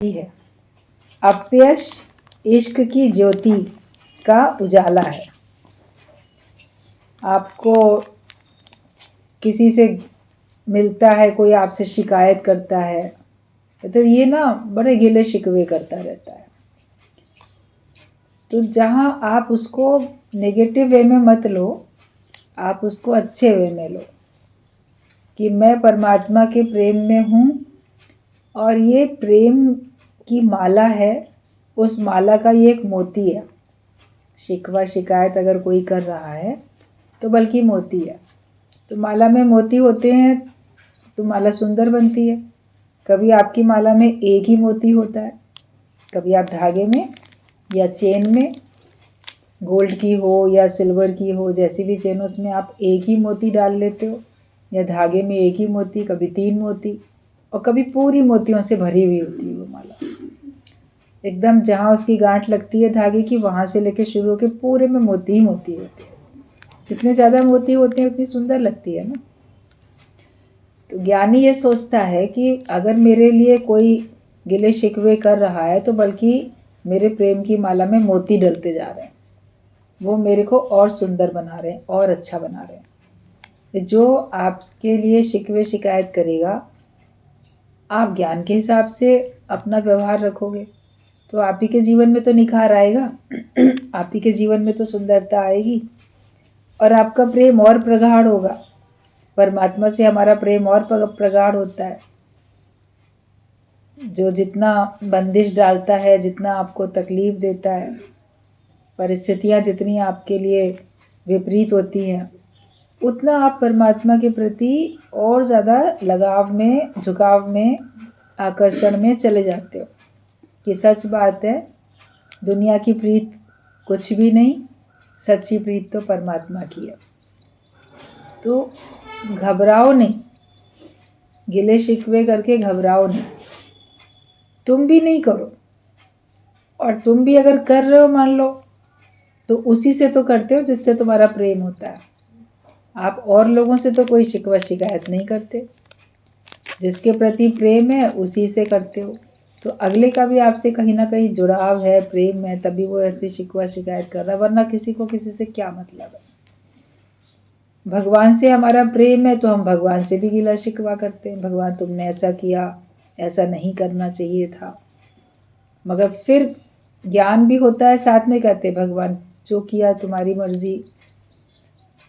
है। अपयश इश्क की ज्योति का उजाला है। आपको किसी से मिलता है, कोई आपसे शिकायत करता है तो ये ना बड़े गिले शिकवे करता रहता है। तो जहाँ आप उसको नेगेटिव वे में मत लो, आप उसको अच्छे वे में लो कि मैं परमात्मा के प्रेम में हूँ और ये प्रेम की माला है, उस माला का ये एक मोती है। शिकवा शिकायत अगर कोई कर रहा है तो बल्कि मोती है। तो माला में मोती होते हैं तो माला सुंदर बनती है। कभी आपकी माला में एक ही मोती होता है, कभी आप धागे में या चेन में, गोल्ड की हो या सिल्वर की हो, जैसी भी चेन उसमें आप एक ही मोती डाल लेते हो, या धागे में एक ही मोती, कभी 3 मोती, और कभी पूरी मोतियों से भरी हुई होती है वो माला। एकदम जहाँ उसकी गांठ लगती है धागे की, वहाँ से लेके शुरू होके पूरे में मोती ही मोती होते हैं। जितने ज़्यादा मोती होते हैं उतनी सुंदर लगती है ना। तो ज्ञानी ये सोचता है कि अगर मेरे लिए कोई गिले शिकवे कर रहा है तो बल्कि मेरे प्रेम की माला में मोती डलते जा रहे हैं, वो मेरे को और सुंदर बना रहे हैं और अच्छा बना रहे हैं। जो आपके लिए शिकवे शिकायत करेगा, आप ज्ञान के हिसाब से अपना व्यवहार रखोगे तो आप ही के जीवन में तो निखार आएगा, आप ही के जीवन में तो सुंदरता आएगी और आपका प्रेम और प्रगाढ़ होगा। परमात्मा से हमारा प्रेम और प्रगाढ़ होता है। जो जितना बंदिश डालता है, जितना आपको तकलीफ देता है, परिस्थितियाँ जितनी आपके लिए विपरीत होती हैं, उतना आप परमात्मा के प्रति और ज़्यादा लगाव में, झुकाव में, आकर्षण में चले जाते हो। कि सच बात है, दुनिया की प्रीत कुछ भी नहीं, सच्ची प्रीत तो परमात्मा की है। तो घबराओ नहीं, गिले शिकवे करके घबराओ नहीं, तुम भी नहीं करो। और तुम भी अगर कर रहे हो मान लो, तो उसी से तो करते हो जिससे तुम्हारा प्रेम होता है। आप और लोगों से तो कोई शिकवा शिकायत नहीं करते, जिसके प्रति प्रेम है उसी से करते हो। तो अगले का भी आपसे कहीं ना कहीं जुड़ाव है, प्रेम है, तभी वो ऐसे शिकवा शिकायत कर रहा है, वरना किसी को किसी से क्या मतलब है। भगवान से हमारा प्रेम है तो हम भगवान से भी गिला शिकवा करते हैं, भगवान तुमने ऐसा किया, ऐसा नहीं करना चाहिए था। मगर फिर ज्ञान भी होता है साथ में, कहते हैं भगवान जो किया तुम्हारी मर्जी,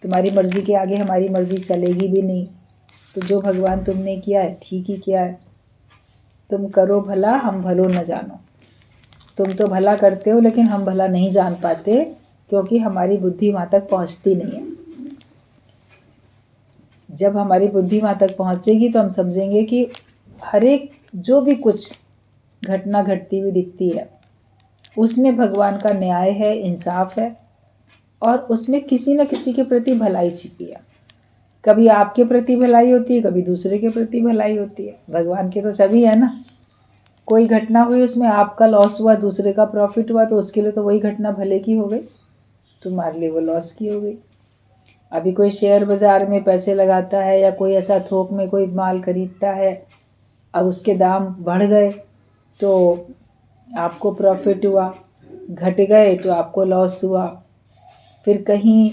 तुम्हारी मर्जी के आगे हमारी मर्जी चलेगी भी नहीं। तो जो भगवान तुमने किया है ठीक ही किया है। तुम करो भला हम भलो न जानो। तुम तो भला करते हो लेकिन हम भला नहीं जान पाते, क्योंकि हमारी बुद्धि वहाँ तक पहुँचती नहीं है। जब हमारी बुद्धि वहाँ तक पहुँचेगी तो हम समझेंगे कि हर एक जो भी कुछ घटना घटती हुई दिखती है उसमें भगवान का न्याय है, इंसाफ है, और उसमें किसी न किसी के प्रति भलाई छिपी है। कभी आपके प्रति भलाई होती है, कभी दूसरे के प्रति भलाई होती है। भगवान के तो सभी है ना। कोई घटना हुई उसमें आपका लॉस हुआ, दूसरे का प्रॉफिट हुआ, तो उसके लिए तो वही घटना भले की हो गई, तुम्हारे लिए वो लॉस की हो गई। अभी कोई शेयर बाजार में पैसे लगाता है या कोई ऐसा थोक में कोई माल खरीदता है, अब उसके दाम बढ़ गए तो आपको प्रॉफिट हुआ, घट गए तो आपको लॉस हुआ। फिर कहीं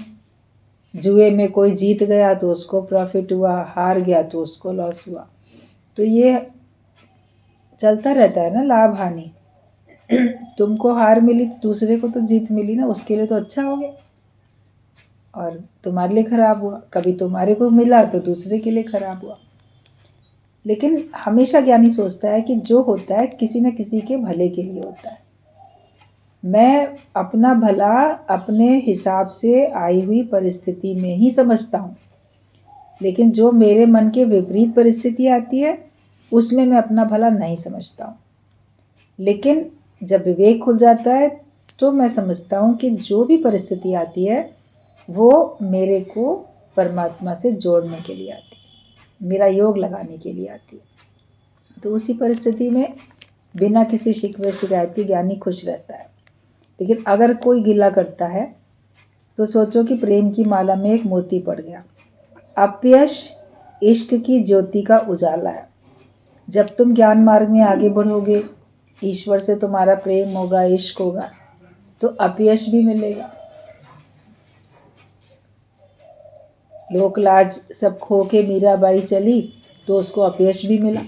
जुए में कोई जीत गया तो उसको प्रॉफिट हुआ, हार गया तो उसको लॉस हुआ। तो ये चलता रहता है ना, लाभ हानि। तुमको हार मिली तो दूसरे को तो जीत मिली ना, उसके लिए तो अच्छा हो गया, और तुम्हारे लिए खराब हुआ। कभी तुम्हारे को मिला तो दूसरे के लिए खराब हुआ। लेकिन हमेशा ज्ञानी सोचता है कि जो होता है किसी न किसी के भले के लिए होता है। मैं अपना भला अपने हिसाब से आई हुई परिस्थिति में ही समझता हूँ, लेकिन जो मेरे मन के विपरीत परिस्थिति आती है उसमें मैं अपना भला नहीं समझता हूँ। लेकिन जब विवेक खुल जाता है तो मैं समझता हूँ कि जो भी परिस्थिति आती है वो मेरे को परमात्मा से जोड़ने के लिए आती है, मेरा योग लगाने के लिए आती है। तो उसी परिस्थिति में बिना किसी शिकवे शिकायत के ज्ञानी खुश रहता है। लेकिन अगर कोई गिला करता है तो सोचो कि प्रेम की माला में एक मोती पड़ गया। अपयश इश्क की ज्योति का उजाला है। जब तुम ज्ञान मार्ग में आगे बढ़ोगे, ईश्वर से तुम्हारा प्रेम होगा, इश्क होगा, तो अपयश भी मिलेगा। लोक लाज सब खो के मीराबाई चली तो उसको अपयश भी मिला।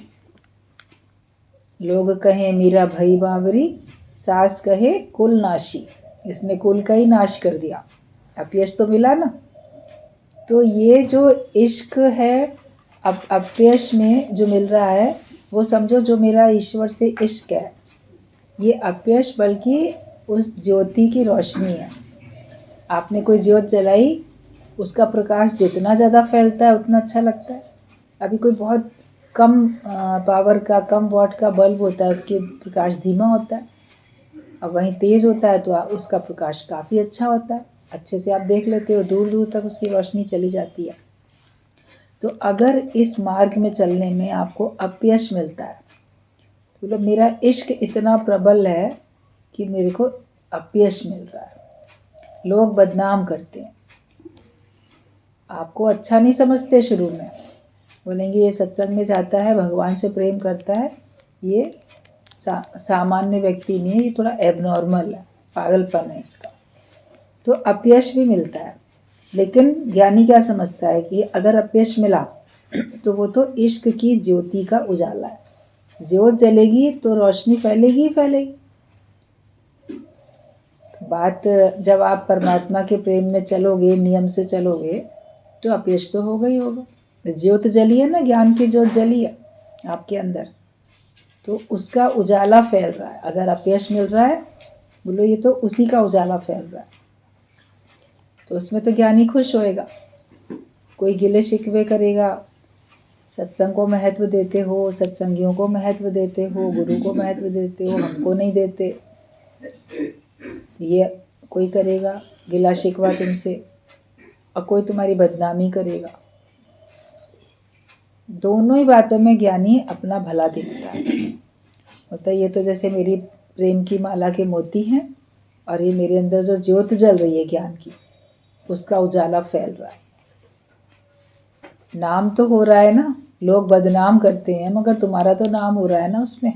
लोग कहें मीरा भई बावरी, सास कहे कुल नाशी, इसने कुल का ही नाश कर दिया, अपयश तो मिला ना। तो ये जो इश्क है, अपयश में जो मिल रहा है वो समझो जो मेरा ईश्वर से इश्क है, ये अपयश बल्कि उस ज्योति की रोशनी है। आपने कोई ज्योत जलाई, उसका प्रकाश जितना ज़्यादा फैलता है उतना अच्छा लगता है। अभी कोई बहुत कम पावर का, कम वॉट का बल्ब होता है, उसके प्रकाश धीमा होता है, और वहीं तेज़ होता है तो उसका प्रकाश काफ़ी अच्छा होता है, अच्छे से आप देख लेते हो, दूर दूर तक उसकी रोशनी चली जाती है। तो अगर इस मार्ग में चलने में आपको अपयश मिलता है, तो मेरा इश्क इतना प्रबल है कि मेरे को अपयश मिल रहा है, लोग बदनाम करते हैं, आपको अच्छा नहीं समझते, शुरू में बोलेंगे ये सत्संग में जाता है, भगवान से प्रेम करता है, ये सामान्य व्यक्ति नहीं है, ये थोड़ा एबनॉर्मल है, पागलपन है इसका। तो अपयश भी मिलता है, लेकिन ज्ञानी क्या समझता है कि अगर अपयश मिला तो वो तो इश्क की ज्योति का उजाला है, ज्योत जलेगी तो रोशनी फैलेगी ही फैलेगी। बात जब आप परमात्मा के प्रेम में चलोगे, नियम से चलोगे, तो अपयश तो होगा ही होगा। ज्योत जली है ना, ज्ञान की ज्योत जली है आपके अंदर, तो उसका उजाला फैल रहा है। अगर अपयश मिल रहा है, बोलो ये तो उसी का उजाला फैल रहा है, तो उसमें तो ज्ञानी खुश होएगा। कोई गिले शिकवे करेगा, सत्संग को महत्व देते हो, सत्संगियों को महत्व देते हो, गुरु को महत्व देते हो, हमको नहीं देते, ये कोई करेगा गिला शिकवा तुमसे, और कोई तुम्हारी बदनामी करेगा। दोनों ही बातों में ज्ञानी अपना भला देखता है। मतलब ये तो जैसे मेरी प्रेम की माला के मोती हैं, और ये मेरे अंदर जो ज्योत जल रही है ज्ञान की, उसका उजाला फैल रहा है। नाम तो हो रहा है ना, लोग बदनाम करते हैं, मगर तुम्हारा तो नाम हो रहा है ना उसमें,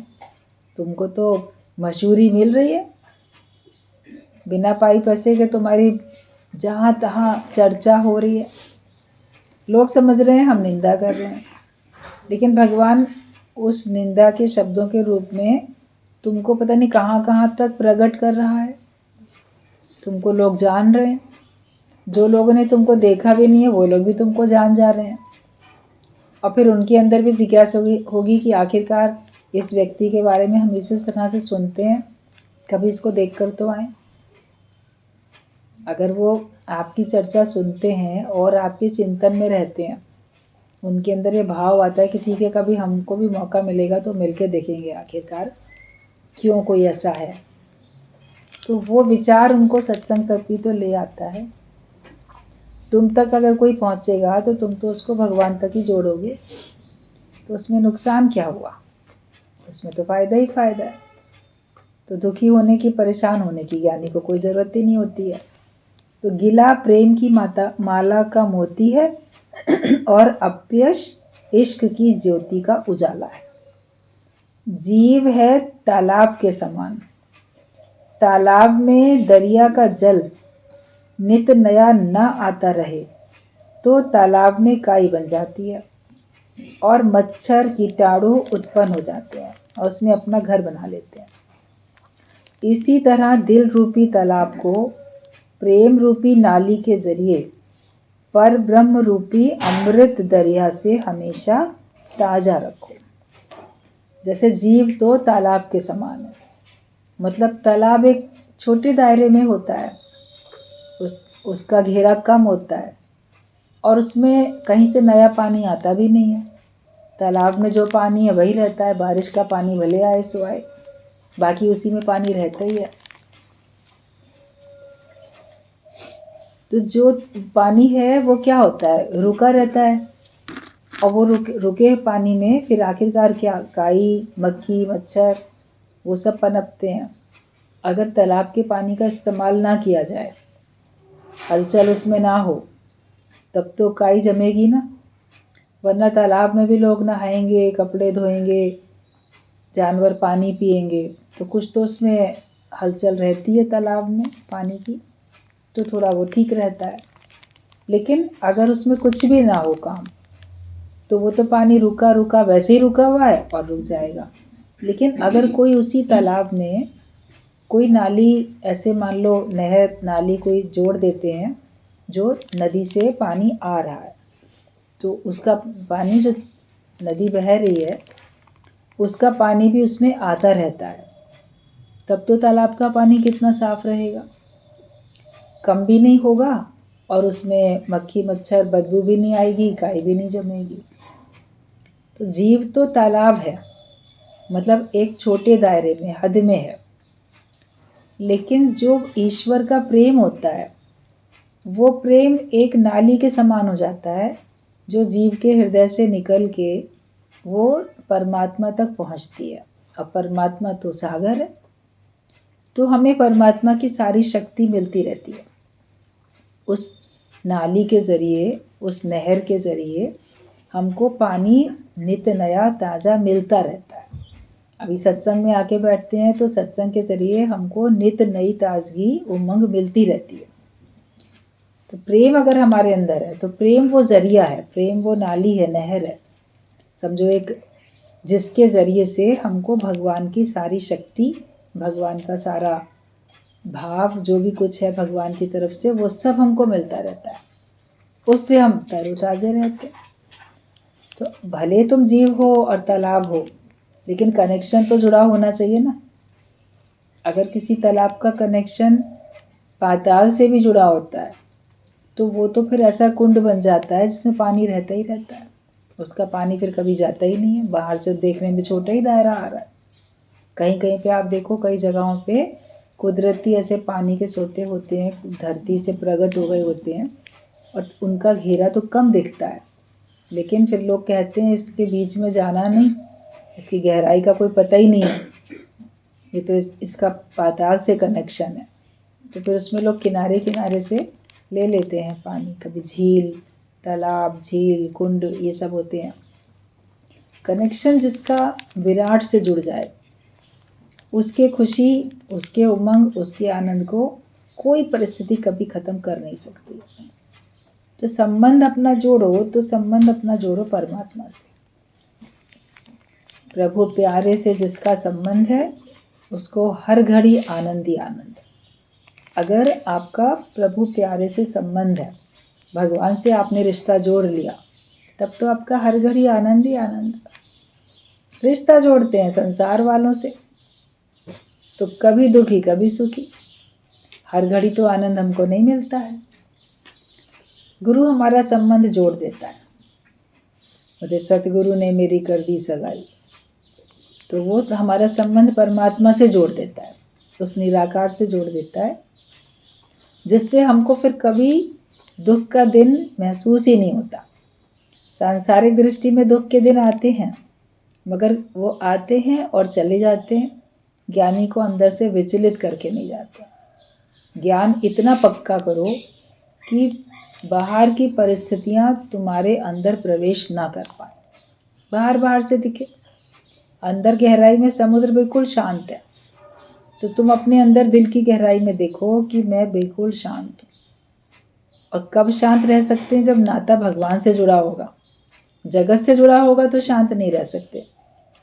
तुमको तो मशहूरी मिल रही है, बिना पाई पैसे के तुम्हारी जहाँ तहाँ चर्चा हो रही है। लोग समझ रहे हैं हम निंदा कर रहे हैं, लेकिन भगवान उस निंदा के शब्दों के रूप में तुमको पता नहीं कहाँ कहाँ तक प्रकट कर रहा है। तुमको लोग जान रहे हैं, जो लोगों ने तुमको देखा भी नहीं है वो लोग भी तुमको जान जा रहे हैं, और फिर उनके अंदर भी जिज्ञासा होगी कि आखिरकार इस व्यक्ति के बारे में हम इस तरह से सुनते हैं, कभी इसको देख कर तो आए। अगर वो आपकी चर्चा सुनते हैं और आपके चिंतन में रहते हैं, उनके अंदर ये भाव आता है कि ठीक है, कभी हमको भी मौका मिलेगा तो मिलके देखेंगे आखिरकार क्यों कोई ऐसा है, तो वो विचार उनको सत्संग तक भी तो ले आता है। तुम तक अगर कोई पहुंचेगा तो तुम तो उसको भगवान तक ही जोड़ोगे, तो उसमें नुकसान क्या हुआ, उसमें तो फायदा ही फायदा है। तो दुखी होने की, परेशान होने की ज्ञानी को कोई ज़रूरत ही नहीं होती है। तो गिला प्रेम की माला का मोती है, और अपयश इश्क की ज्योति का उजाला है। जीव है तालाब के समान, तालाब में दरिया का जल नित नया न आता रहे तो तालाब में काई बन जाती है, और मच्छर कीटाणु उत्पन्न हो जाते हैं और उसमें अपना घर बना लेते हैं। इसी तरह दिल रूपी तालाब को प्रेम रूपी नाली के जरिए पर ब्रह्म रूपी अमृत दरिया से हमेशा ताजा रखो। जैसे जीव तो तालाब के समान है, मतलब तालाब एक छोटे दायरे में होता है, उसका घेरा कम होता है, और उसमें कहीं से नया पानी आता भी नहीं है। तालाब में जो पानी है वही रहता है, बारिश का पानी भले आए सो आए, बाकी उसी में पानी रहता ही है। तो जो पानी है वो क्या होता है, रुका रहता है, और वो रुके पानी में फिर आखिरकार क्या, काई, मक्खी, मच्छर, वो सब पनपते हैं। अगर तालाब के पानी का इस्तेमाल ना किया जाए, हलचल उसमें ना हो, तब तो काई जमेगी ना। वरना तालाब में भी लोग नहाएंगे, कपड़े धोएंगे, जानवर पानी पिएंगे, तो कुछ तो उसमें हलचल रहती है तालाब में पानी की, तो थोड़ा वो ठीक रहता है। लेकिन अगर उसमें कुछ भी ना हो काम, तो वो तो पानी रुका रुका वैसे ही रुका हुआ है और रुक जाएगा। लेकिन अगर कोई उसी तालाब में कोई नाली, ऐसे मान लो नहर नाली कोई जोड़ देते हैं, जो नदी से पानी आ रहा है, तो उसका पानी जो नदी बह रही है उसका पानी भी उसमें आता रहता है, तब तो तालाब का पानी कितना साफ रहेगा, कम भी नहीं होगा और उसमें मक्खी मच्छर बदबू भी नहीं आएगी, काई भी नहीं जमेगी। तो जीव तो तालाब है, मतलब एक छोटे दायरे में, हद में है। लेकिन जो ईश्वर का प्रेम होता है वो प्रेम एक नाली के समान हो जाता है, जो जीव के हृदय से निकल के वो परमात्मा तक पहुंचती है। और परमात्मा तो सागर है, तो हमें परमात्मा की सारी शक्ति मिलती रहती है। उस नाली के ज़रिए, उस नहर के ज़रिए हमको पानी नित्य नया ताज़ा मिलता रहता है। अभी सत्संग में आके बैठते हैं तो सत्संग के ज़रिए हमको नित्य नई ताजगी उमंग मिलती रहती है। तो प्रेम अगर हमारे अंदर है तो प्रेम वो ज़रिया है, प्रेम वो नाली है, नहर है, समझो एक, जिसके ज़रिए से हमको भगवान की सारी शक्ति, भगवान का सारा भाव, जो भी कुछ है भगवान की तरफ से, वो सब हमको मिलता रहता है। उससे हम तरोताज़े रहते हैं। तो भले तुम जीव हो और तालाब हो, लेकिन कनेक्शन तो जुड़ा होना चाहिए ना। अगर किसी तालाब का कनेक्शन पाताल से भी जुड़ा होता है तो वो तो फिर ऐसा कुंड बन जाता है जिसमें पानी रहता ही रहता है, उसका पानी फिर कभी जाता ही नहीं है। बाहर से देखने में छोटा ही दायरा आ रहा है। कहीं कहीं पे आप देखो, कई जगहों पे कुदरती ऐसे पानी के सोते होते हैं, धरती से प्रकट हो गए होते हैं और उनका घेरा तो कम दिखता है, लेकिन फिर लोग कहते हैं इसके बीच में जाना नहीं, इसकी गहराई का कोई पता ही नहीं है, ये तो इसका पाताल से कनेक्शन है। तो फिर उसमें लोग किनारे किनारे से ले लेते हैं पानी, कभी झील, तालाब, झील, कुंड, ये सब होते हैं। कनेक्शन जिसका विराट से जुड़ जाए, उसके खुशी, उसके उमंग, उसके आनंद को कोई परिस्थिति कभी खत्म कर नहीं सकती। तो संबंध अपना जोड़ो, तो संबंध अपना जोड़ो परमात्मा से। प्रभु प्यारे से जिसका संबंध है उसको हर घड़ी आनंद ही आनंद। अगर आपका प्रभु प्यारे से संबंध है, भगवान से आपने रिश्ता जोड़ लिया, तब तो आपका हर घड़ी आनंद ही आनंद। रिश्ता जोड़ते हैं संसार वालों से तो कभी दुखी कभी सुखी, हर घड़ी तो आनंद हमको नहीं मिलता है। गुरु हमारा संबंध जोड़ देता है। मुझे सतगुरु ने मेरी कर दी सगाई, तो वो हमारा संबंध परमात्मा से जोड़ देता है, उस निराकार से जोड़ देता है, जिससे हमको फिर कभी दुख का दिन महसूस ही नहीं होता। सांसारिक दृष्टि में दुख के दिन आते हैं, मगर वो आते हैं और चले जाते हैं, ज्ञानी को अंदर से विचलित करके नहीं जाते। ज्ञान इतना पक्का करो कि बाहर की परिस्थितियां तुम्हारे अंदर प्रवेश ना कर पाए। बाहर से दिखे, अंदर गहराई में समुद्र बिल्कुल शांत है, तो तुम अपने अंदर दिल की गहराई में देखो कि मैं बिल्कुल शांत हूँ। और कब शांत रह सकते हैं? जब नाता भगवान से जुड़ा होगा। जगत से जुड़ा होगा तो शांत नहीं रह सकते,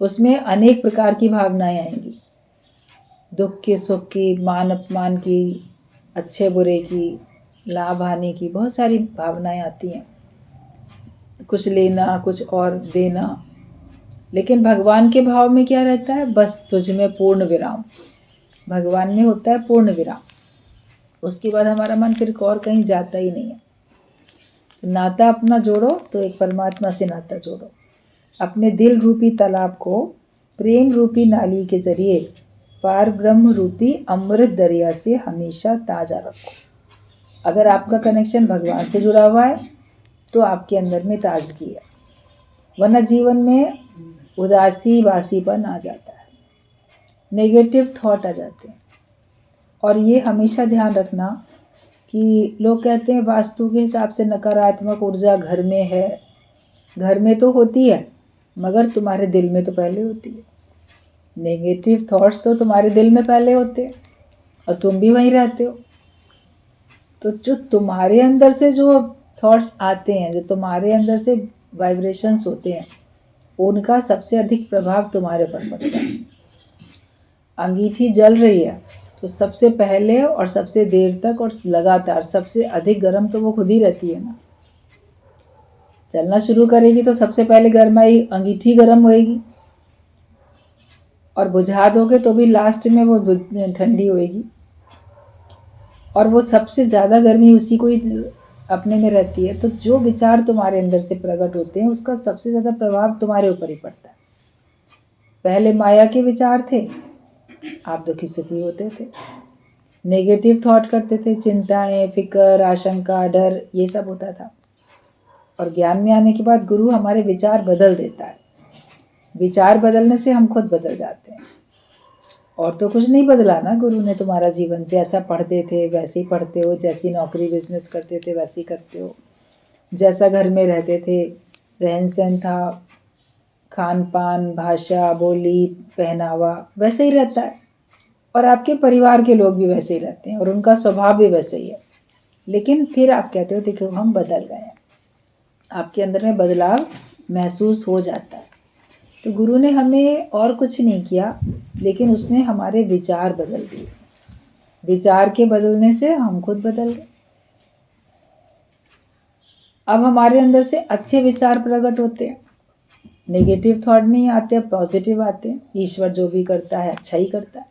उसमें अनेक प्रकार की भावनाएं आएंगी, दुख की, सुख की, मान अपमान की, अच्छे बुरे की, लाभ हानि की, बहुत सारी भावनाएं आती हैं, कुछ लेना कुछ और देना। लेकिन भगवान के भाव में क्या रहता है? बस तुझ में पूर्ण विराम। भगवान में होता है पूर्ण विराम, उसके बाद हमारा मन फिर और कहीं जाता ही नहीं है। तो नाता अपना जोड़ो तो एक परमात्मा से नाता जोड़ो, अपने दिल रूपी तालाब को प्रेम रूपी नाली के जरिए पार ब्रह्म रूपी अमृत दरिया से हमेशा ताजा रखो। अगर आपका कनेक्शन भगवान से जुड़ा हुआ है तो आपके अंदर में ताजगी है, वरना जीवन में उदासी वासीपन आ जाता है, नेगेटिव थॉट आ जाते हैं। और ये हमेशा ध्यान रखना कि लोग कहते हैं वास्तु के हिसाब से नकारात्मक ऊर्जा घर में है। घर में तो होती है, मगर तुम्हारे दिल में तो पहले होती है। नेगेटिव थॉट्स तो तुम्हारे दिल में पहले होते हैं और तुम भी वहीं रहते हो। तो जो तुम्हारे अंदर से जो थॉट्स आते हैं, जो तुम्हारे अंदर से वाइब्रेशंस होते हैं, उनका सबसे अधिक प्रभाव तुम्हारे पर पड़ता है। अंगीठी जल रही है तो सबसे पहले और सबसे देर तक और लगातार सबसे अधिक गर्म तो वो खुद ही रहती है ना। चलना शुरू करेगी तो सबसे पहले गर्माई अंगीठी गर्म होएगी, और बुझा दोगे तो भी लास्ट में वो ठंडी होएगी, और वो सबसे ज़्यादा गर्मी उसी को ही अपने में रहती है। तो जो विचार तुम्हारे अंदर से प्रकट होते हैं उसका सबसे ज़्यादा प्रभाव तुम्हारे ऊपर ही पड़ता है। पहले माया के विचार थे, आप दुखी सुखी होते थे, नेगेटिव थॉट करते थे, चिंताएं, फिक्र, आशंका, डर, ये सब होता था। और ज्ञान में आने के बाद गुरु हमारे विचार बदल देता है। विचार बदलने से हम खुद बदल जाते हैं। और तो कुछ नहीं बदला ना गुरु ने तुम्हारा जीवन। जैसा पढ़ते थे वैसे ही पढ़ते हो, जैसी नौकरी बिजनेस करते थे वैसे ही करते हो, जैसा घर में रहते थे रहन सहन था, खान पान, भाषा, बोली, पहनावा वैसे ही रहता है। और आपके परिवार के लोग भी वैसे ही रहते हैं और उनका स्वभाव भी वैसे ही है। लेकिन फिर आप कहते हो देखो हम बदल गए हैं, आपके अंदर में बदलाव महसूस हो जाता है। तो गुरु ने हमें और कुछ नहीं किया, लेकिन उसने हमारे विचार बदल दिए। विचार के बदलने से हम खुद बदल गए। अब हमारे अंदर से अच्छे विचार प्रकट होते हैं, नेगेटिव थॉट नहीं आते, पॉजिटिव आते हैं। ईश्वर जो भी करता है अच्छा ही करता है,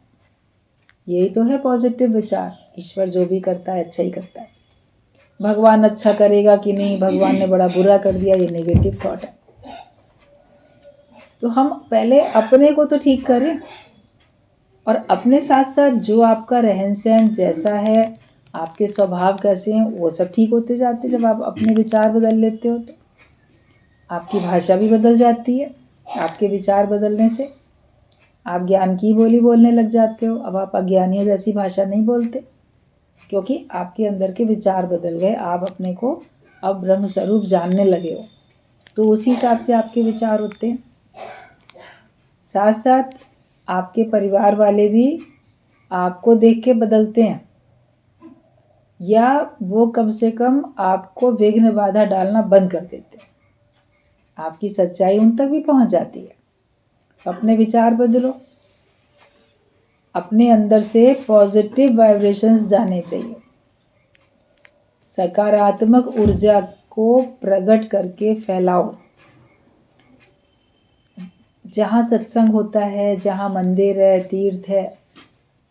यही तो है पॉजिटिव विचार। ईश्वर जो भी करता है अच्छा ही करता है। भगवान अच्छा करेगा कि नहीं, भगवान ने बड़ा बुरा कर दिया, ये नेगेटिव थॉट है। तो हम पहले अपने को तो ठीक करें, और अपने साथ साथ जो आपका रहन सहन जैसा है, आपके स्वभाव कैसे हैं, वो सब ठीक होते जाते। जब आप अपने विचार बदल लेते हो तो आपकी भाषा भी बदल जाती है। आपके विचार बदलने से आप ज्ञान की बोली बोलने लग जाते हो। अब आप अज्ञानियों जैसी भाषा नहीं बोलते, क्योंकि आपके अंदर के विचार बदल गए। आप अपने को अब ब्रह्म स्वरूप जानने लगे हो, तो उसी हिसाब से आपके विचार होते हैं। साथ साथ आपके परिवार वाले भी आपको देख के बदलते हैं, या वो कम से कम आपको विघ्न बाधा डालना बंद कर देते हैं। आपकी सच्चाई उन तक भी पहुंच जाती है। अपने विचार बदलो, अपने अंदर से पॉजिटिव वाइब्रेशंस जाने चाहिए। सकारात्मक ऊर्जा को प्रकट करके फैलाओ। जहाँ सत्संग होता है, जहाँ मंदिर है, तीर्थ है,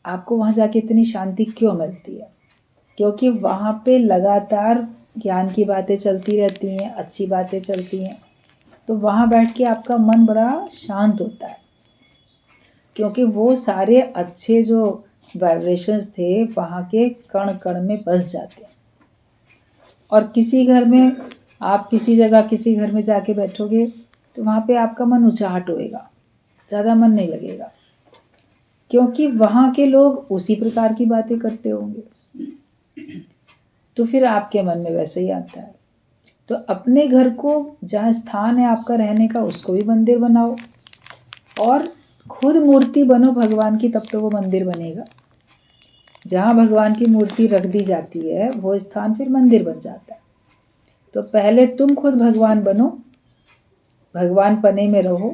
आपको वहाँ जाके इतनी शांति क्यों मिलती है? क्योंकि वहाँ पे लगातार ज्ञान की बातें चलती रहती हैं, अच्छी बातें चलती हैं। तो वहाँ बैठ के आपका मन बड़ा शांत होता है, क्योंकि वो सारे अच्छे जो वाइब्रेशंस थे वहाँ के कण कण में बस जाते हैं। और किसी घर में आप किसी जगह किसी घर में जाके बैठोगे तो वहाँ पे आपका मन उचाहट होएगा, ज़्यादा मन नहीं लगेगा, क्योंकि वहाँ के लोग उसी प्रकार की बातें करते होंगे। तो फिर आपके मन में वैसे ही आता है। तो अपने घर को, जहाँ स्थान है आपका रहने का, उसको भी मंदिर बनाओ, और खुद मूर्ति बनो भगवान की, तब तो वो मंदिर बनेगा। जहाँ भगवान की मूर्ति रख दी जाती है वो स्थान फिर मंदिर बन जाता है। तो पहले तुम खुद भगवान बनो, भगवान पने में रहो,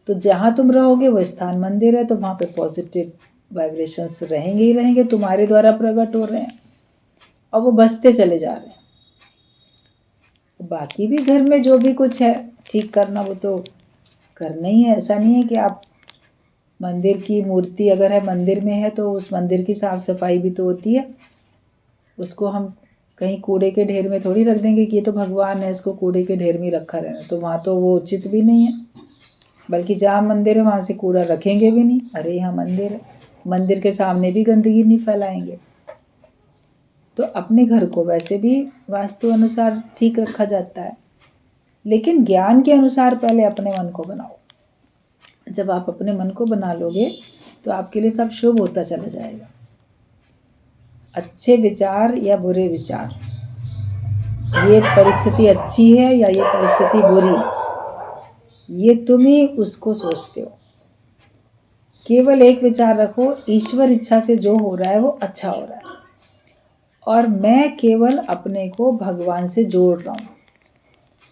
तो जहाँ तुम रहोगे वो स्थान मंदिर है। तो वहाँ पे पॉजिटिव वाइब्रेशंस रहेंगे ही रहेंगे, तुम्हारे द्वारा प्रकट हो रहे हैं और वो बसते चले जा रहे हैं। बाकी भी घर में जो भी कुछ है ठीक करना, वो तो करना ही है। ऐसा नहीं है कि आप मंदिर की मूर्ति अगर है मंदिर में है तो उस मंदिर की साफ सफाई भी तो होती है। उसको हम कहीं कूड़े के ढेर में थोड़ी रख देंगे कि ये तो भगवान है, इसको कूड़े के ढेर में रखा रहना, तो वहाँ तो वो उचित भी नहीं है। बल्कि जहाँ मंदिर है वहाँ से कूड़ा रखेंगे भी नहीं। अरे यहाँ मंदिर है, मंदिर के सामने भी गंदगी नहीं फैलाएंगे। तो अपने घर को वैसे भी वास्तु अनुसार ठीक रखा जाता है, लेकिन ज्ञान के अनुसार पहले अपने मन को बनाओ। जब आप अपने मन को बना लोगे तो आपके लिए सब शुभ होता चला जाएगा। अच्छे विचार या बुरे विचार, ये परिस्थिति अच्छी है या ये परिस्थिति बुरी है, ये तुम ही उसको सोचते हो। केवल एक विचार रखो, ईश्वर इच्छा से जो हो रहा है वो अच्छा हो रहा है, और मैं केवल अपने को भगवान से जोड़ रहा हूँ।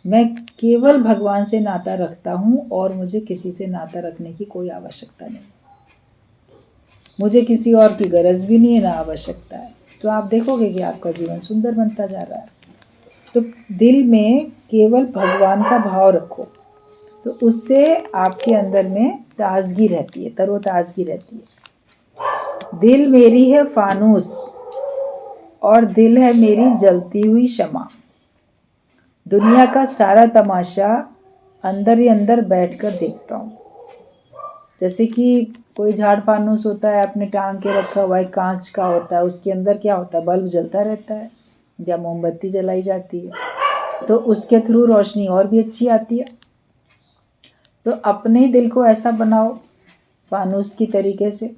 मैं केवल भगवान से नाता रखता हूँ और मुझे किसी से नाता रखने की कोई आवश्यकता नहीं, मुझे किसी और की गरज भी नहीं है, ना आवश्यकता है। तो आप देखोगे कि आपका जीवन सुंदर बनता जा रहा है। तो दिल में केवल भगवान का भाव रखो, तो उससे आपके अंदर में ताजगी रहती है, तरोताजगी रहती है। दिल मेरी है फानूस और दिल है मेरी जलती हुई शमा। दुनिया का सारा तमाशा अंदर ही अंदर बैठकर देखता हूँ। जैसे कि कोई झाड़ फानूस होता है, आपने टांग के रखा हुआ है, कांच का होता है, उसके अंदर क्या होता है, बल्ब जलता रहता है या मोमबत्ती जलाई जाती है, तो उसके थ्रू रोशनी और भी अच्छी आती है। तो अपने दिल को ऐसा बनाओ फानूस की तरीके से,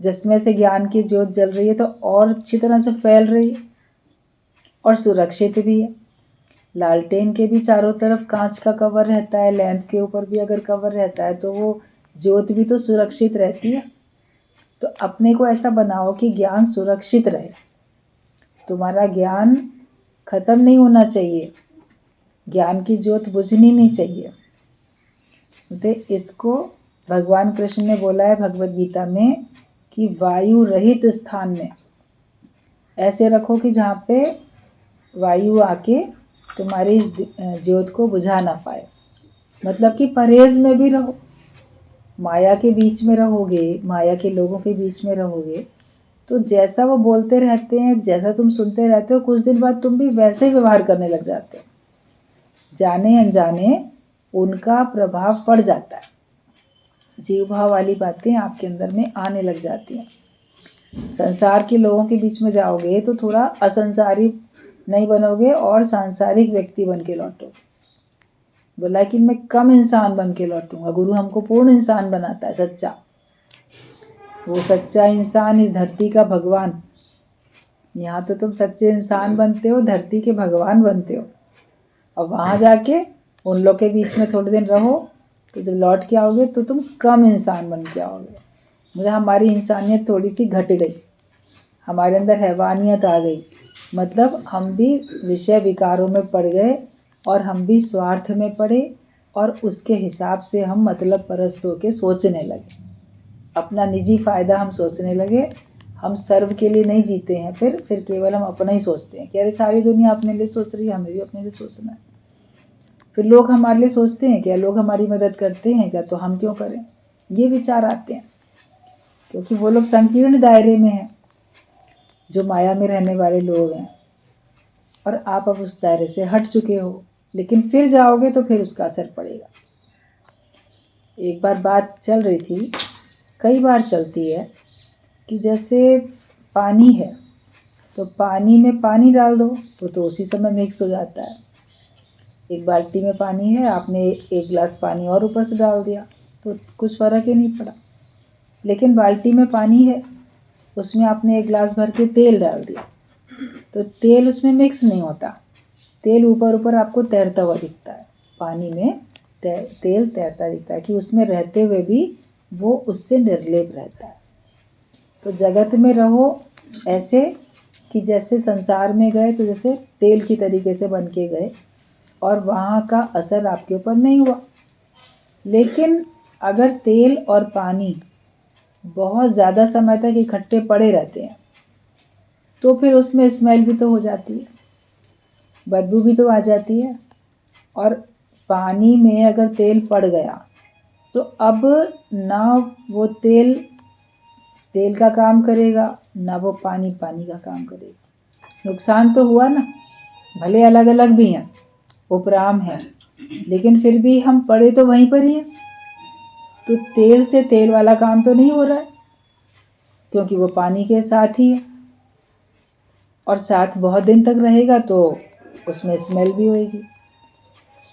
जिसमें से ज्ञान की ज्योत जल रही है तो और अच्छी तरह से फैल रही है और सुरक्षित भी है। लालटेन के भी चारों तरफ कांच का कवर रहता है, लैंप के ऊपर भी अगर कवर रहता है तो वो ज्योत भी तो सुरक्षित रहती है। तो अपने को ऐसा बनाओ कि ज्ञान सुरक्षित रहे, तुम्हारा ज्ञान खत्म नहीं होना चाहिए, ज्ञान की ज्योत बुझनी नहीं चाहिए। तो इसको भगवान कृष्ण ने बोला है भगवत गीता में कि वायु रहित स्थान में ऐसे रखो कि जहाँ पे वायु आके तुम्हारी इस ज्योत को बुझा ना पाए। मतलब कि परहेज में भी रहो, माया के बीच में रहोगे, माया के लोगों के बीच में रहोगे तो जैसा वो बोलते रहते हैं, जैसा तुम सुनते रहते हो, कुछ दिन बाद तुम भी वैसे ही व्यवहार करने लग जाते हो, जाने अनजाने उनका प्रभाव पड़ जाता है, जीव भाव वाली बातें आपके अंदर में आने लग जाती हैं। संसार के लोगों के बीच में जाओगे तो थोड़ा असंसारी नहीं बनोगे और सांसारिक व्यक्ति बन के लौटोगे। बोला कि मैं कम इंसान बन के लौटूंगा। गुरु हमको पूर्ण इंसान बनाता है, सच्चा, वो सच्चा इंसान, इस धरती का भगवान। यहाँ तो तुम सच्चे इंसान बनते हो, धरती के भगवान बनते हो, और वहां जाके उन लोग के बीच में थोड़े दिन रहो तो जब लौट के आओगे तो तुम कम इंसान बन के आओगे। मतलब हमारी इंसानियत थोड़ी सी घट गई, हमारे अंदर हैवानियत आ गई, मतलब हम भी विषय विकारों में पड़ गए और हम भी स्वार्थ में पड़े और उसके हिसाब से हम मतलब परस्त होके सोचने लगे, अपना निजी फायदा हम सोचने लगे। हम सर्व के लिए नहीं जीते हैं, फिर केवल हम अपना ही सोचते हैं कि अरे सारी दुनिया अपने लिए सोच रही है, हमें भी अपने लिए सोचना है। फिर लोग हमारे लिए सोचते हैं क्या, लोग हमारी मदद करते हैं क्या, तो हम क्यों करें, ये विचार आते हैं। क्योंकि वो लोग संकीर्ण दायरे में हैं, जो माया में रहने वाले लोग हैं, और आप अब उस दायरे से हट चुके हो, लेकिन फिर जाओगे तो फिर उसका असर पड़ेगा। एक बार बात चल रही थी, कई बार चलती है, कि जैसे पानी है तो पानी में पानी डाल दो तो उसी समय मिक्स हो जाता है। एक बाल्टी में पानी है, आपने एक गिलास पानी और ऊपर से डाल दिया तो कुछ फर्क ही नहीं पड़ा। लेकिन बाल्टी में पानी है, उसमें आपने एक गिलास भर के तेल डाल दिया तो तेल उसमें मिक्स नहीं होता, तेल ऊपर ऊपर आपको तैरता हुआ दिखता है, पानी में तेल तैरता दिखता है कि उसमें रहते हुए भी वो उससे निर्लेप रहता है। तो जगत में रहो ऐसे कि जैसे संसार में गए तो जैसे तेल की तरीके से बन के गए और वहाँ का असर आपके ऊपर नहीं हुआ। लेकिन अगर तेल और पानी बहुत ज़्यादा समय तक इकट्ठे पड़े रहते हैं तो फिर उसमें स्मेल भी तो हो जाती है, बदबू भी तो आ जाती है। और पानी में अगर तेल पड़ गया तो अब ना वो तेल का काम करेगा, ना वो पानी का काम करेगा। नुकसान तो हुआ ना, भले अलग अलग भी हैं, उपराम है, लेकिन फिर भी हम पड़े तो वहीं पर ही हैं। तो तेल से तेल वाला काम तो नहीं हो रहा है, क्योंकि वो पानी के साथ ही है, और साथ बहुत दिन तक रहेगा तो उसमें स्मेल भी होगी।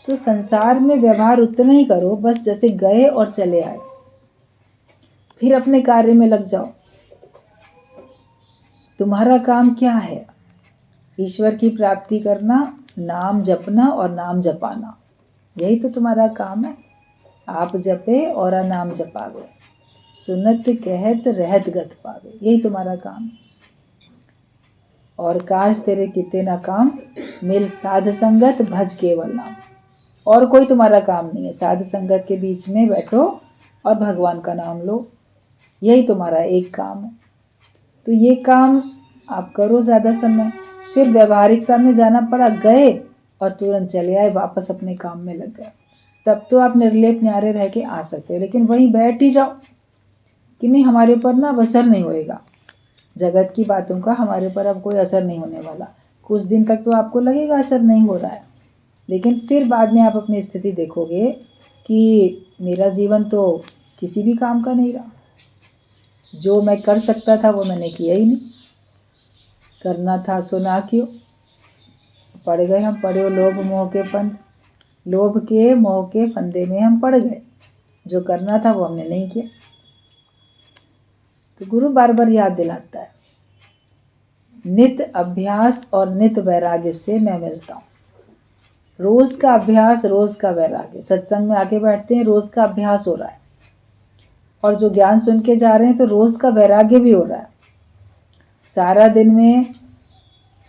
तो संसार में व्यवहार उतना ही करो बस जैसे गए और चले आए, फिर अपने कार्य में लग जाओ। तुम्हारा काम क्या है, ईश्वर की प्राप्ति करना, नाम जपना और नाम जपाना, यही तो तुम्हारा काम है। आप जपे और नाम जपावे, सुनत कहत रहत गत पावे, यही तुम्हारा काम है। और काश तेरे किते ना काम, मिल साध संगत भज केवल नाम। और कोई तुम्हारा काम नहीं है, साध संगत के बीच में बैठो और भगवान का नाम लो, यही तुम्हारा एक काम है। तो ये काम आप करो ज़्यादा समय। फिर व्यवहारिकता में जाना पड़ा, गए और तुरंत चले आए, वापस अपने काम में लग गए, तब तो आप निर्लेप न्यारे रह के आ सकते हो। लेकिन वहीं बैठ ही जाओ कि नहीं हमारे ऊपर ना अब असर नहीं होएगा, जगत की बातों का हमारे ऊपर अब कोई असर नहीं होने वाला। कुछ दिन तक तो आपको लगेगा असर नहीं हो रहा है, लेकिन फिर बाद में आप अपनी स्थिति देखोगे कि मेरा जीवन तो किसी भी काम का नहीं रहा, जो मैं कर सकता था वो मैंने किया ही नहीं, करना था सुना क्यों, पड़ गए हम, पड़े लोभ मोह के फंद, लोभ के मोह के फंदे में हम पड़ गए, जो करना था वो हमने नहीं किया। तो गुरु बार बार याद दिलाता है, नित अभ्यास और नित वैराग्य से मैं मिलता हूँ। रोज का अभ्यास, रोज का वैराग्य। सत्संग में आके बैठते हैं, रोज का अभ्यास हो रहा है, और जो ज्ञान सुन के जा रहे हैं तो रोज का वैराग्य भी हो रहा है। सारा दिन में,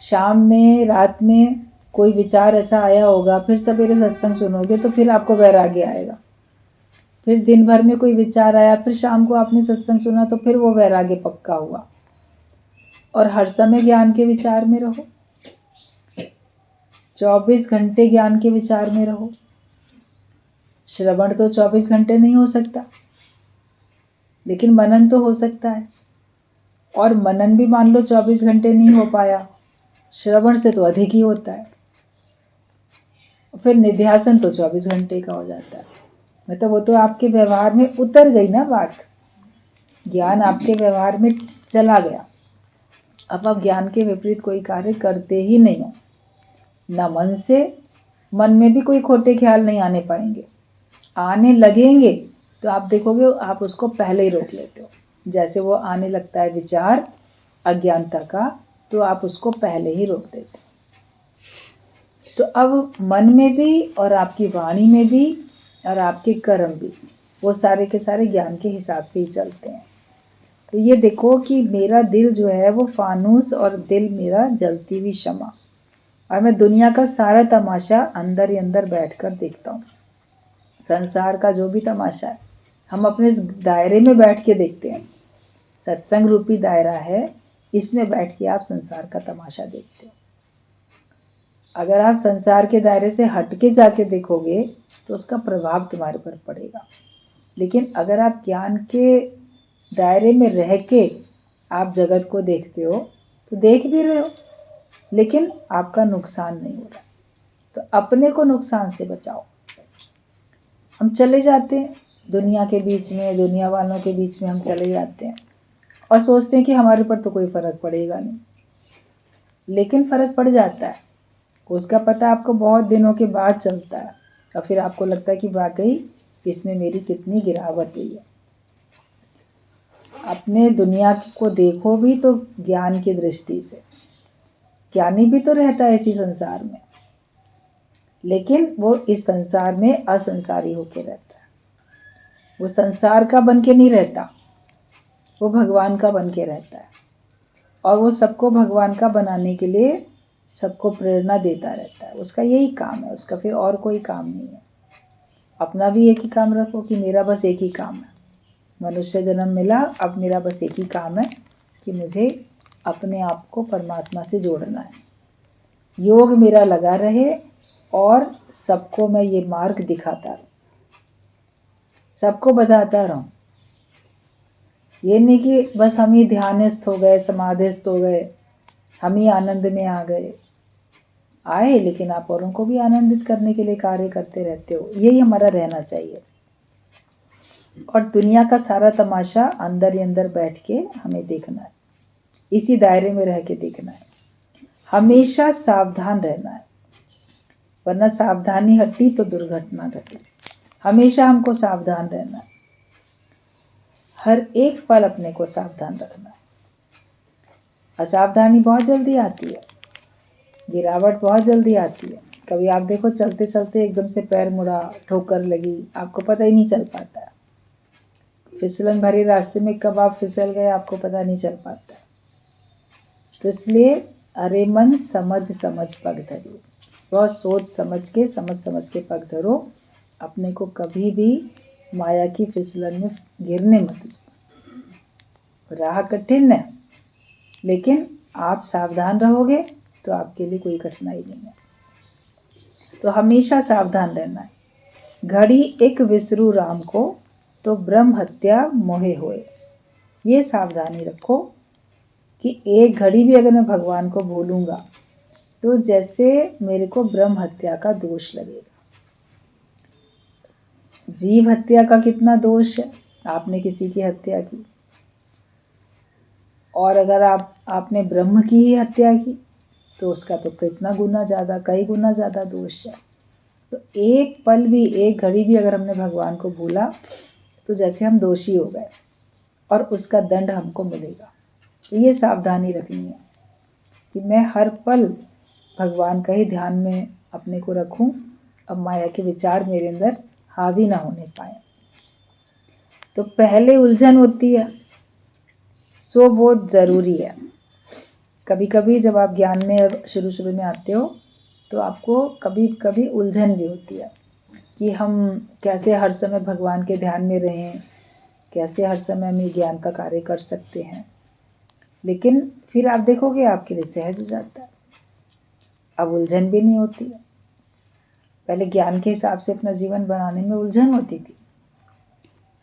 शाम में, रात में कोई विचार ऐसा आया होगा, फिर सवेरे सत्संग सुनोगे तो फिर आपको वैराग्य आएगा। फिर दिन भर में कोई विचार आया, फिर शाम को आपने सत्संग सुना तो फिर वो वैराग्य पक्का हुआ। और हर समय ज्ञान के विचार में रहो, 24 घंटे ज्ञान के विचार में रहो। श्रवण तो 24 घंटे नहीं हो सकता, लेकिन मनन तो हो सकता है, और मनन भी मान लो 24 घंटे नहीं हो पाया, श्रवण से तो अधिक ही होता है। फिर निध्यासन तो 24 घंटे का हो जाता है। मतलब वो तो आपके व्यवहार में उतर गई ना बात, ज्ञान आपके व्यवहार में चला गया। अब आप ज्ञान के विपरीत कोई कार्य करते ही नहीं हो, ना मन से, मन में भी कोई खोटे ख्याल नहीं आने पाएंगे। आने लगेंगे तो आप देखोगे आप उसको पहले ही रोक लेते हो। जैसे वो आने लगता है विचार अज्ञानता का, तो आप उसको पहले ही रोक देते हो। तो अब मन में भी और आपकी वाणी में भी और आपके कर्म भी, वो सारे के सारे ज्ञान के हिसाब से ही चलते हैं। तो ये देखो कि मेरा दिल जो है वो फानूस, और दिल मेरा जलती हुई शमा, और मैं दुनिया का सारा तमाशा अंदर ही अंदर बैठकर देखता हूँ। संसार का जो भी तमाशा है हम अपने इस दायरे में बैठ के देखते हैं। सत्संग रूपी दायरा है, इसमें बैठ के आप संसार का तमाशा देखते हो। अगर आप संसार के दायरे से हट के जाके देखोगे तो उसका प्रभाव तुम्हारे पर पड़ेगा। लेकिन अगर आप ज्ञान के दायरे में रह के आप जगत को देखते हो तो देख भी रहे हो, लेकिन आपका नुकसान नहीं हो रहा। तो अपने को नुकसान से बचाओ। हम चले जाते हैं दुनिया के बीच में, दुनिया वालों के बीच में हम चले जाते हैं और सोचते हैं कि हमारे पर तो कोई फर्क पड़ेगा नहीं, लेकिन फर्क पड़ जाता है। उसका पता आपको बहुत दिनों के बाद चलता है, और फिर आपको लगता है कि वाकई इसमें मेरी कितनी गिरावट हुई है। अपने दुनिया को देखो भी तो ज्ञान की दृष्टि से। ज्ञानी भी तो रहता है इसी संसार में, लेकिन वो इस संसार में असंसारी होके रहता है। वो संसार का बन के नहीं रहता, वो भगवान का बन के रहता है, और वो सबको भगवान का बनाने के लिए सबको प्रेरणा देता रहता है। उसका यही काम है, उसका फिर और कोई काम नहीं है। अपना भी एक ही काम रखो कि मेरा बस एक ही काम है, मनुष्य जन्म मिला, अब मेरा बस एक ही काम है कि मुझे अपने आप को परमात्मा से जोड़ना है। योग मेरा लगा रहे और सबको मैं ये मार्ग दिखाता रहूं, सबको बताता रहूं। ये नहीं कि बस हम ही ध्यानस्थ हो गए, समाधिस्थ हो गए, हम ही आनंद में आ गए। आए, लेकिन आप औरों को भी आनंदित करने के लिए कार्य करते रहते हो। यही हमारा रहना चाहिए। और दुनिया का सारा तमाशा अंदर ही अंदर बैठ के हमें देखना है, इसी दायरे में रह के देखना है। हमेशा सावधान रहना है, वरना सावधानी हटी तो दुर्घटना घटी। हमेशा हमको सावधान रहना है, हर एक पल अपने को सावधान रखना है। असावधानी बहुत जल्दी आती है, गिरावट बहुत जल्दी आती है। कभी आप देखो चलते चलते एकदम से पैर मुड़ा, ठोकर लगी, आपको पता ही नहीं चल पाता है। फिसलन भरे रास्ते में कब आप फिसल गए आपको पता नहीं चल पाता। तो इसलिए अरे मन समझ समझ पग धरो, बहुत सोच समझ के पग धरो। अपने को कभी भी माया की फिसलन में गिरने मत दो। राह कठिन है, लेकिन आप सावधान रहोगे तो आपके लिए कोई कठिनाई नहीं है। तो हमेशा सावधान रहना है। घड़ी एक विसरू राम को, तो ब्रह्म हत्या मोहे होए। ये सावधानी रखो कि एक घड़ी भी अगर मैं भगवान को भूलूंगा तो जैसे मेरे को ब्रह्म हत्या का दोष लगेगा। जीव हत्या का कितना दोष है, आपने किसी की हत्या की, और अगर आपने ब्रह्म की ही हत्या की तो उसका तो कितना गुना ज़्यादा, कई गुना ज़्यादा दोष है। तो एक पल भी, एक घड़ी भी अगर हमने भगवान को भूला तो जैसे हम दोषी हो गए और उसका दंड हमको मिलेगा। तो ये सावधानी रखनी है कि मैं हर पल भगवान का ही ध्यान में अपने को रखूं, अब माया के विचार मेरे अंदर हावी ना होने पाए। तो पहले उलझन होती है, सो वो ज़रूरी है। कभी कभी जब आप ज्ञान में शुरू में आते हो तो आपको कभी कभी उलझन भी होती है कि हम कैसे हर समय भगवान के ध्यान में रहें, कैसे हर समय हम ये ज्ञान का कार्य कर सकते हैं। लेकिन फिर आप देखोगे आपके लिए सहज हो जाता है, अब उलझन भी नहीं होती है। पहले ज्ञान के हिसाब से अपना जीवन बनाने में उलझन होती थी,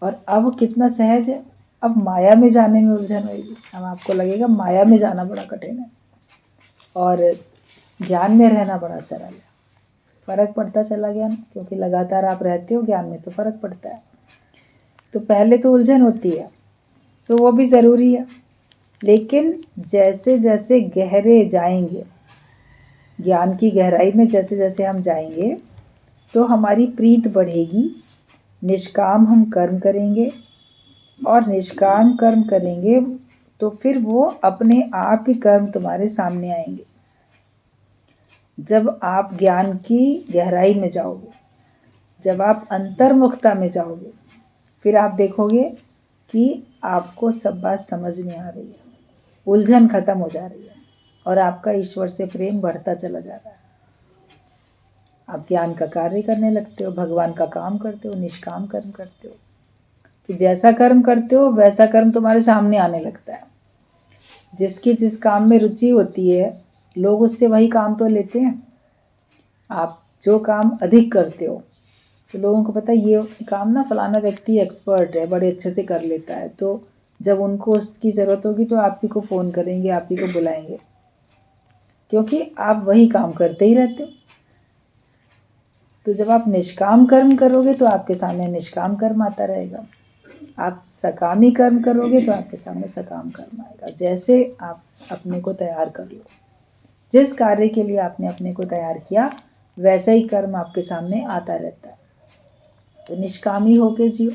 और अब कितना सहज है। अब माया में जाने में उलझन होगी। अब आपको लगेगा माया में जाना बड़ा कठिन है और ज्ञान में रहना बड़ा सरल है। फर्क पड़ता चला गया ना, क्योंकि लगातार आप रहते हो ज्ञान में तो फर्क पड़ता है। तो पहले तो उलझन होती है, सो वो भी ज़रूरी है। लेकिन जैसे जैसे गहरे जाएंगे, ज्ञान की गहराई में जैसे जैसे हम जाएंगे तो हमारी प्रीत बढ़ेगी। निष्काम हम कर्म करेंगे, और निष्काम कर्म करेंगे तो फिर वो अपने आप ही कर्म तुम्हारे सामने आएंगे। जब आप ज्ञान की गहराई में जाओगे, जब आप अंतर्मुखता में जाओगे, फिर आप देखोगे कि आपको सब बात समझ में आ रही है, उलझन खत्म हो जा रही है और आपका ईश्वर से प्रेम बढ़ता चला जा रहा है। आप ज्ञान का कार्य करने लगते हो, भगवान का काम करते हो, निष्काम कर्म करते हो। कि जैसा कर्म करते हो वैसा कर्म तुम्हारे सामने आने लगता है। जिसकी जिस काम में रुचि होती है लोग उससे वही काम तो लेते हैं। आप जो काम अधिक करते हो तो लोगों को पता है ये काम ना फलाना व्यक्ति एक्सपर्ट है, बड़े अच्छे से कर लेता है, तो जब उनको उसकी ज़रूरत होगी तो आप ही को फ़ोन करेंगे, आप ही को बुलाएंगे, क्योंकि आप वही काम करते ही रहते हो। तो जब आप निष्काम कर्म करोगे तो आपके सामने निष्काम कर्म आता रहेगा। आप सकामी कर्म करोगे तो आपके सामने सकाम कर्म आएगा। जैसे आप अपने को तैयार कर लो, जिस कार्य के लिए आपने अपने को तैयार किया वैसा ही कर्म आपके सामने आता रहता है। तो निष्कामी होके जियो,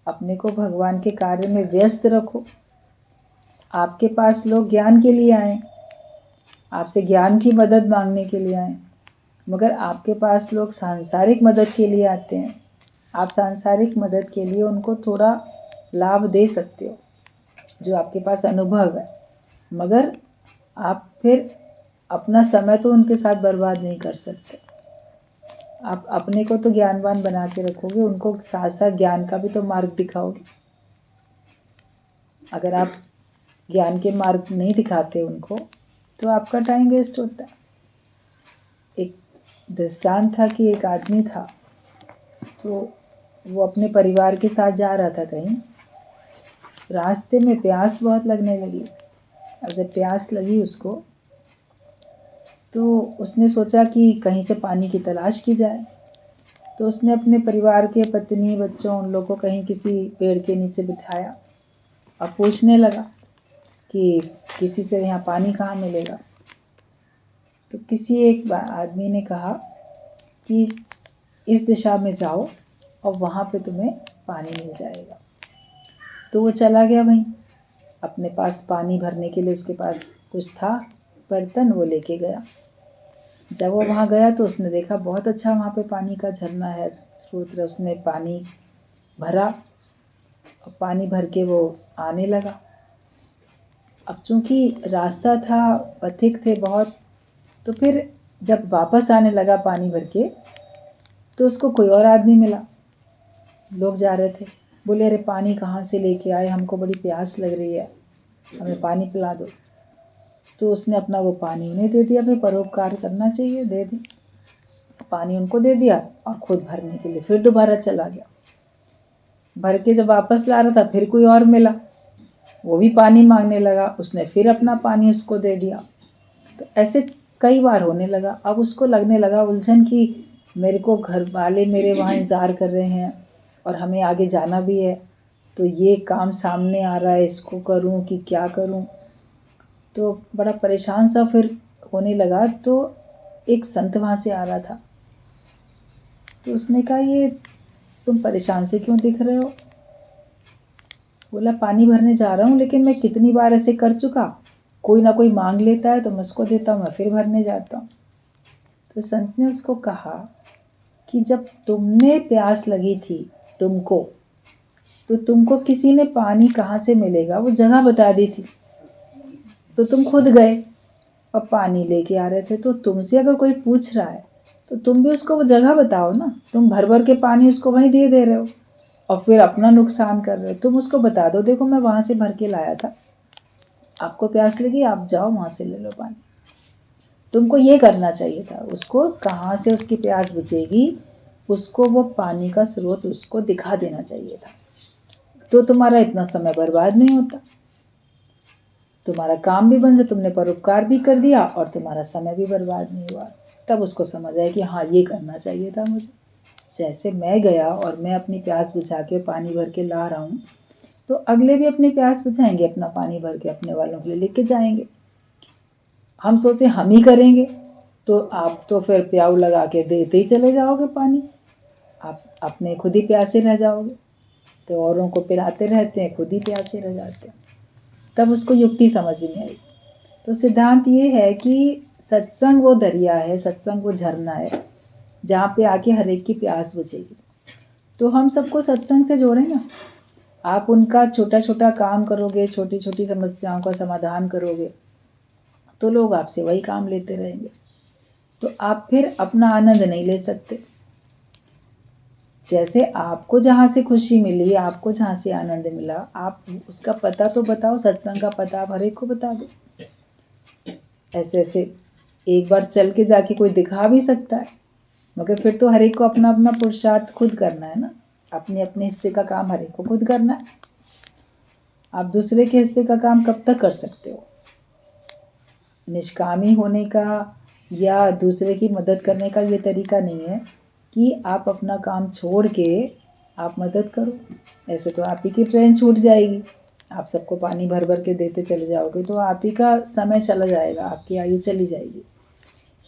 अपने को भगवान के कार्य में व्यस्त रखो। आपके पास लोग ज्ञान के लिए आए, आपसे ज्ञान की मदद मांगने के लिए आए, मगर आपके पास लोग सांसारिक मदद के लिए आते हैं। आप सांसारिक मदद के लिए उनको थोड़ा लाभ दे सकते हो, जो आपके पास अनुभव है, मगर आप फिर अपना समय तो उनके साथ बर्बाद नहीं कर सकते। आप अपने को तो ज्ञानवान बना के रखोगे, उनको साथ साथ ज्ञान का भी तो मार्ग दिखाओगे। अगर आप ज्ञान के मार्ग नहीं दिखाते उनको तो आपका टाइम वेस्ट होता है। एक दृष्टांत था कि एक आदमी था, तो वो अपने परिवार के साथ जा रहा था कहीं, रास्ते में प्यास बहुत लगने लगी। अब जब प्यास लगी उसको तो उसने सोचा कि कहीं से पानी की तलाश की जाए। तो उसने अपने परिवार के पत्नी बच्चों उन लोगों को कहीं किसी पेड़ के नीचे बिठाया और पूछने लगा कि किसी से यहाँ पानी कहाँ मिलेगा। तो किसी एक आदमी ने कहा कि इस दिशा में जाओ और वहाँ पे तुम्हें पानी मिल जाएगा। तो वो चला गया वहीं, अपने पास पानी भरने के लिए उसके पास कुछ था बर्तन, वो लेके गया। जब वो वहाँ गया तो उसने देखा बहुत अच्छा वहाँ पे पानी का झरना है, स्रोत है, उसने पानी भरा पानी भर के वो आने लगा। अब चूंकि रास्ता था, पथिक थे बहुत, तो फिर जब वापस आने लगा पानी भर के, तो उसको कोई और आदमी मिला। लोग जा रहे थे, बोले अरे पानी कहाँ से लेके आए, हमको बड़ी प्यास लग रही है, हमें पानी पिला दो। तो उसने अपना वो पानी उन्हें दे दिया, भाई परोपकार करना चाहिए, दे दी। पानी उनको दे दिया और खुद भरने के लिए फिर दोबारा चला गया। भर के जब वापस ला रहा था, फिर कोई और मिला, वो भी पानी मांगने लगा, उसने फिर अपना पानी उसको दे दिया। तो ऐसे कई बार होने लगा। अब उसको लगने लगा उलझन कि मेरे को घर वाले मेरे वहाँ इंतज़ार कर रहे हैं और हमें आगे जाना भी है, तो ये काम सामने आ रहा है, इसको करूँ कि क्या करूँ। तो बड़ा परेशान सा फिर होने लगा। तो एक संत वहाँ से आ रहा था, तो उसने कहा ये तुम परेशान से क्यों दिख रहे हो? बोला पानी भरने जा रहा हूँ, लेकिन मैं कितनी बार ऐसे कर चुका, कोई ना कोई मांग लेता है तो मैं उसको देता हूँ, मैं फिर भरने जाता हूँ। तो संत ने उसको कहा कि जब तुमने प्यास लगी थी तुमको, तो तुमको किसी ने पानी कहाँ से मिलेगा वो जगह बता दी थी, तो तुम खुद गए और पानी लेके आ रहे थे। तो तुमसे अगर कोई पूछ रहा है तो तुम भी उसको वो जगह बताओ ना। तुम भर भर के पानी उसको वहीं दे रहे हो और फिर अपना नुकसान कर रहे हो। तुम उसको बता दो, देखो मैं वहाँ से भर के लाया था, आपको प्यास लगी आप जाओ वहाँ से ले लो पानी। तुमको ये करना चाहिए था, उसको कहाँ से उसकी प्यास बुझेगी, उसको वो पानी का स्रोत उसको दिखा देना चाहिए था, तो तुम्हारा इतना समय बर्बाद नहीं होता, तुम्हारा काम भी बन जाए, तुमने परोपकार भी कर दिया और तुम्हारा समय भी बर्बाद नहीं हुआ। तब उसको समझ आया कि हाँ ये करना चाहिए था मुझे। जैसे मैं गया और मैं अपनी प्यास बुझा के पानी भर के ला रहा हूँ, तो अगले भी अपनी प्यास बुझाएंगे, अपना पानी भर के अपने वालों के लिए लेके जाएंगे। हम सोचे हम ही करेंगे तो आप तो फिर प्याऊ लगा के देते ही चले जाओगे पानी, आप अपने खुद ही प्यासे रह जाओगे। तो औरों को पिलाते रहते हैं, खुद ही प्यासे रह जाते हैं। तब उसको युक्ति समझ में आई। तो सिद्धांत ये है कि सत्संग वो दरिया है, सत्संग वो झरना है, जहाँ पे आके हर एक की प्यास बुझेगी। तो हम सबको सत्संग से जोड़े ना। आप उनका छोटा छोटा काम करोगे, छोटी छोटी समस्याओं का समाधान करोगे, तो लोग आपसे वही काम लेते रहेंगे, तो आप फिर अपना आनंद नहीं ले सकते। जैसे आपको जहाँ से खुशी मिली, आपको जहाँ से आनंद मिला, आप उसका पता तो बताओ, सत्संग का पता आप हर एक को बता दो। ऐसे ऐसे एक बार चल के जाके कोई दिखा भी सकता है, मगर फिर तो हर एक को अपना अपना पुरुषार्थ खुद करना है ना, अपने अपने हिस्से का काम हर एक को खुद करना है। आप दूसरे के हिस्से का काम कब तक कर सकते हो? निष्कामी होने का या दूसरे की मदद करने का ये तरीका नहीं है कि आप अपना काम छोड़ के आप मदद करो। ऐसे तो आप ही की ट्रेन छूट जाएगी, आप सबको पानी भर भर के देते चले जाओगे तो आप ही का समय चला जाएगा, आपकी आयु चली जाएगी।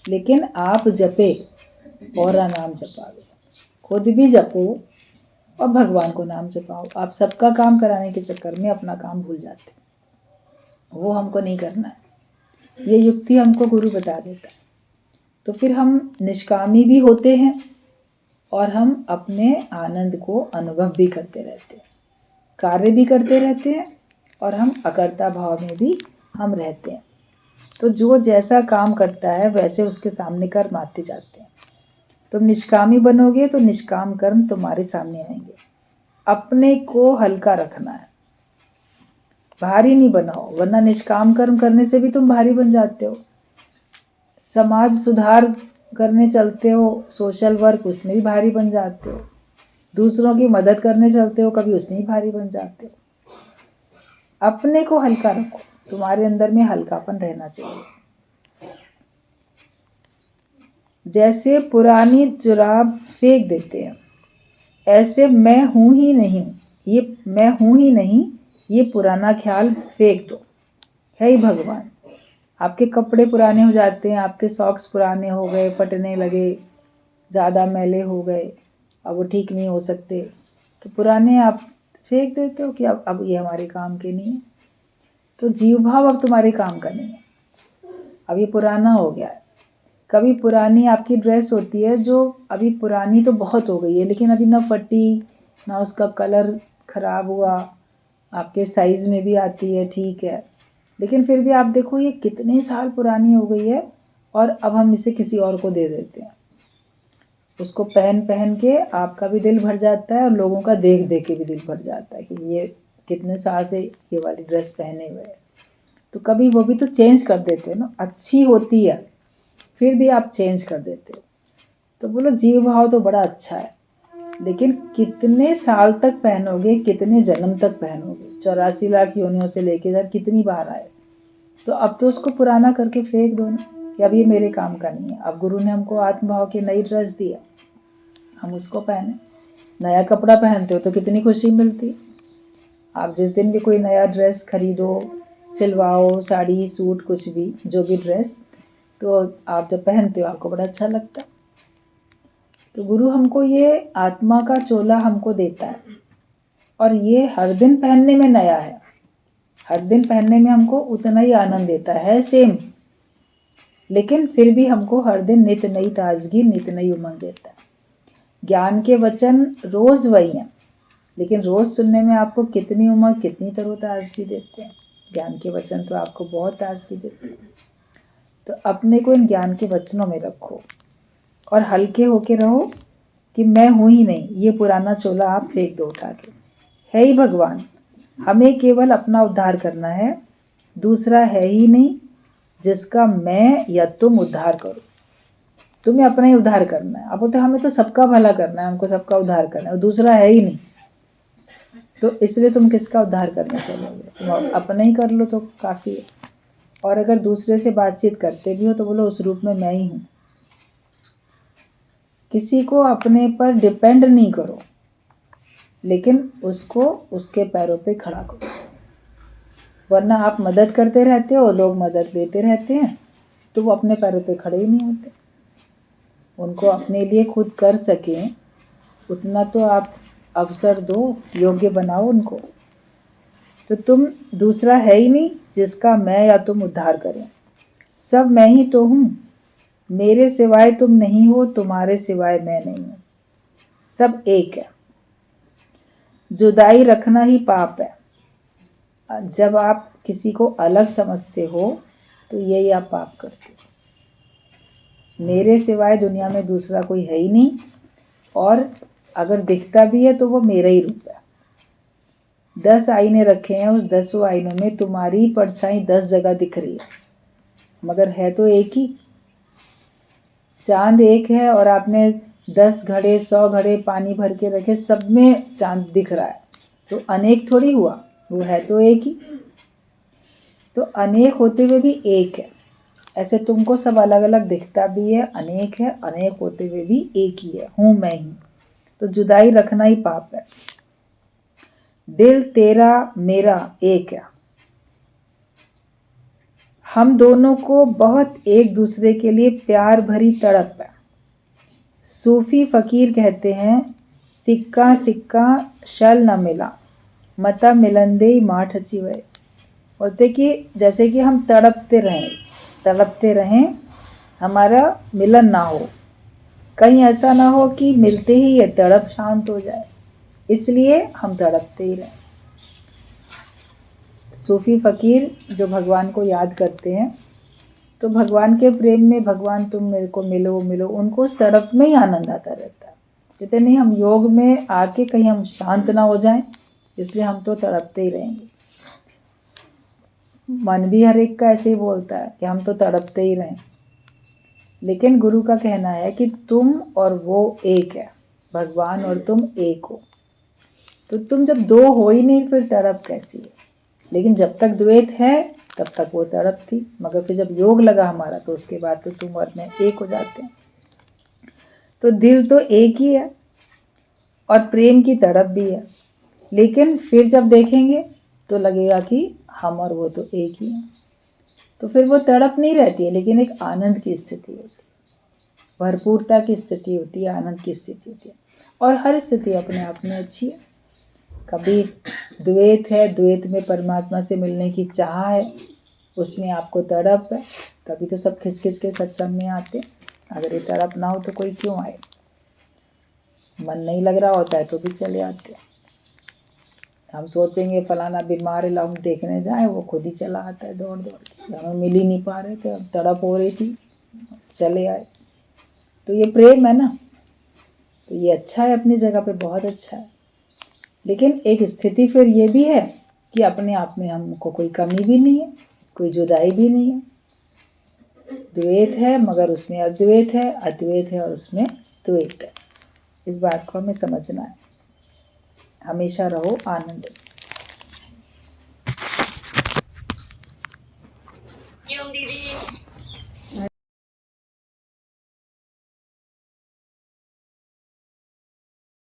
लेकिन आप जपे और नाम जपाओ, खुद भी जपो और भगवान को नाम जपाओ। आप सबका काम कराने के चक्कर में अपना काम भूल जाते, वो हमको नहीं करना है। ये युक्ति हमको गुरु बता देता है। तो फिर हम निष्कामी भी होते हैं और हम अपने आनंद को अनुभव भी करते रहते हैं, कार्य भी करते रहते हैं और हम अकर्ता भाव में भी हम रहते हैं। तो जो जैसा काम करता है वैसे उसके सामने कर्म आते जाते हैं। तुम निष्कामी बनोगे तो निष्काम कर्म तुम्हारे सामने आएंगे। अपने को हल्का रखना है, भारी नहीं बनाओ, वरना निष्काम कर्म करने से भी तुम भारी बन जाते हो। समाज सुधार करने चलते हो, सोशल वर्क, उसमें भी भारी बन जाते हो। दूसरों की मदद करने चलते हो, कभी उसमें भी भारी बन जाते हो। अपने को हल्का रखो, तुम्हारे अंदर में हल्कापन रहना चाहिए। जैसे पुरानी जुराब फेंक देते हैं, ऐसे मैं हूं ही नहीं, ये पुराना ख्याल फेंक दो। है ही भगवान। आपके कपड़े पुराने हो जाते हैं, आपके सॉक्स पुराने हो गए, फटने लगे, ज़्यादा मैले हो गए, अब वो ठीक नहीं हो सकते, तो पुराने आप फेंक देते हो कि अब ये हमारे काम के नहीं है। तो जीव भाव अब तुम्हारे काम का नहीं है, अब ये पुराना हो गया है। कभी पुरानी आपकी ड्रेस होती है जो अभी पुरानी तो बहुत हो गई है, लेकिन अभी ना फटी, ना उसका कलर खराब हुआ, आपके साइज़ में भी आती है, ठीक है, लेकिन फिर भी आप देखो ये कितने साल पुरानी हो गई है और अब हम इसे किसी और को दे देते हैं। उसको पहन पहन के आपका भी दिल भर जाता है और लोगों का देख देख के भी दिल भर जाता है कि ये कितने साल से ये वाली ड्रेस पहने हुए है। तो कभी वो भी तो चेंज कर देते हैं ना, अच्छी होती है फिर भी आप चेंज कर देते हो। तो बोलो जीव भाव तो बड़ा अच्छा है, लेकिन कितने साल तक पहनोगे, कितने जन्म तक पहनोगे? 84 लाख योनियों से लेके इधर कितनी बार आए, तो अब तो उसको पुराना करके फेंक दो ना कि अब ये मेरे काम का नहीं है। अब गुरु ने हमको आत्मभाव की नई ड्रेस दिया, हम उसको पहने। नया कपड़ा पहनते हो तो कितनी खुशी मिलती। आप जिस दिन भी कोई नया ड्रेस खरीदो, सिलवाओ, साड़ी, सूट, कुछ भी, जो भी ड्रेस, तो आप जब पहनते हो आपको बड़ा अच्छा लगता है। तो गुरु हमको ये आत्मा का चोला हमको देता है और ये हर दिन पहनने में नया है, हर दिन पहनने में हमको उतना ही आनंद देता है सेम, लेकिन फिर भी हमको हर दिन नित नई ताजगी, नित नई उमंग देता है। ज्ञान के वचन रोज वही हैं, लेकिन रोज सुनने में आपको कितनी उमंग, कितनी तरोताजगी देते हैं। ज्ञान के वचन तो आपको बहुत ताजगी देते हैं। तो अपने को इन ज्ञान के वचनों में रखो और हल्के होके रहो कि मैं हूं ही नहीं, ये पुराना चोला आप फेंक दो उठा के। है ही भगवान, हमें केवल अपना उद्धार करना है, दूसरा है ही नहीं जिसका मैं या तुम उद्धार करो। तुम्हें अपना ही उद्धार करना है। अब बोलते हमें तो सबका भला करना है, हमको सबका उद्धार करना है, दूसरा है ही नहीं, तो इसलिए तुम किसका उद्धार करने चलोगे? तुम अपना ही कर लो तो काफ़ी है। और अगर दूसरे से बातचीत करते भी हो तो बोलो उस रूप में मैं ही हूँ। किसी को अपने पर डिपेंड नहीं करो, लेकिन उसको उसके पैरों पे खड़ा करो, वरना आप मदद करते रहते हो, लोग मदद लेते रहते हैं, तो वो अपने पैरों पे खड़े ही नहीं होते। उनको अपने लिए खुद कर सकें उतना तो आप अवसर दो, योग्य बनाओ उनको। तो तुम दूसरा है ही नहीं जिसका मैं या तुम उद्धार करें। सब मैं ही तो हूँ, मेरे सिवाय तुम नहीं हो, तुम्हारे सिवाय मैं नहीं हूँ, सब एक है। जुदाई रखना ही पाप है। जब आप किसी को अलग समझते हो तो यही आप पाप करते हो। मेरे सिवाय दुनिया में दूसरा कोई है ही नहीं, और अगर दिखता भी है तो वो मेरा ही रूप है। 10 आईने रखे हैं, उस 10 आईनों में तुम्हारी परछाई 10 जगह दिख रही है, मगर है तो एक ही। चांद एक है और आपने 10 घड़े 100 घड़े पानी भर के रखे, सब में चांद दिख रहा है, तो अनेक थोड़ी हुआ, वो है तो एक ही। तो अनेक होते हुए भी एक है। ऐसे तुमको सब अलग अलग दिखता भी है, अनेक है, अनेक होते हुए भी एक ही है, हूं मैं ही। तो जुदाई रखना ही पाप है। दिल तेरा मेरा एक है, हम दोनों को बहुत एक दूसरे के लिए प्यार भरी तड़प है। सूफी फकीर कहते हैं, सिक्का सिक्का शल न मिला, मता मिलंदे माठ अच्छी हुए। बोलते कि जैसे कि हम तड़पते रहें, हमारा मिलन ना हो, कहीं ऐसा ना हो कि मिलते ही ये तड़प शांत हो जाए, इसलिए हम तड़पते ही रहें। सूफी फकीर जो भगवान को याद करते हैं, तो भगवान के प्रेम में, भगवान तुम मेरे को मिलो मिलो, उनको उस तड़प में ही आनंद आता रहता है। कहते नहीं हम योग में आके कहीं हम शांत ना हो जाएं, इसलिए हम तो तड़पते ही रहेंगे। मन भी हर एक का ऐसे ही बोलता है कि हम तो तड़पते ही रहें, लेकिन गुरु का कहना है कि तुम और वो एक है, भगवान और तुम एक हो। तो तुम जब दो हो ही नहीं फिर तड़प कैसी है? लेकिन जब तक द्वैत है तब तक वो तड़प थी, मगर फिर जब योग लगा हमारा तो उसके बाद तो तुम और मैं एक हो जाते हैं। तो दिल तो एक ही है और प्रेम की तड़प भी है, लेकिन फिर जब देखेंगे तो लगेगा कि हम और वो तो एक ही हैं। तो फिर वो तड़प नहीं रहती है, लेकिन एक आनंद की स्थिति होती है, भरपूरता की स्थिति होती है, आनंद की स्थिति होती है। और हर स्थिति अपने आप में अच्छी है। कभी द्वैत है, द्वैत में परमात्मा से मिलने की चाह है, उसमें आपको तड़प है, तभी तो सब खिंच खिंच के सत्संग में आते। अगर ये तड़प ना हो तो कोई क्यों आए? मन नहीं लग रहा होता है तो भी चले आते। हम सोचेंगे फलाना बीमार है, लो हम देखने जाएं, वो खुद ही चला आता है दौड़ दौड़ के। हमें मिल ही नहीं पा रहे थे, हम तड़प हो रही थी, चले आए। तो ये प्रेम है ना। तो ये अच्छा है, अपनी जगह पे बहुत अच्छा है। लेकिन एक स्थिति फिर ये भी है कि अपने आप में हमको कोई कमी भी नहीं है, कोई जुदाई भी नहीं है। द्वैत है मगर उसमें अद्वैत है, अद्वैत है और उसमें द्वैत है। इस बात को हमें समझना है। हमेशा रहो आनंद में। दीदी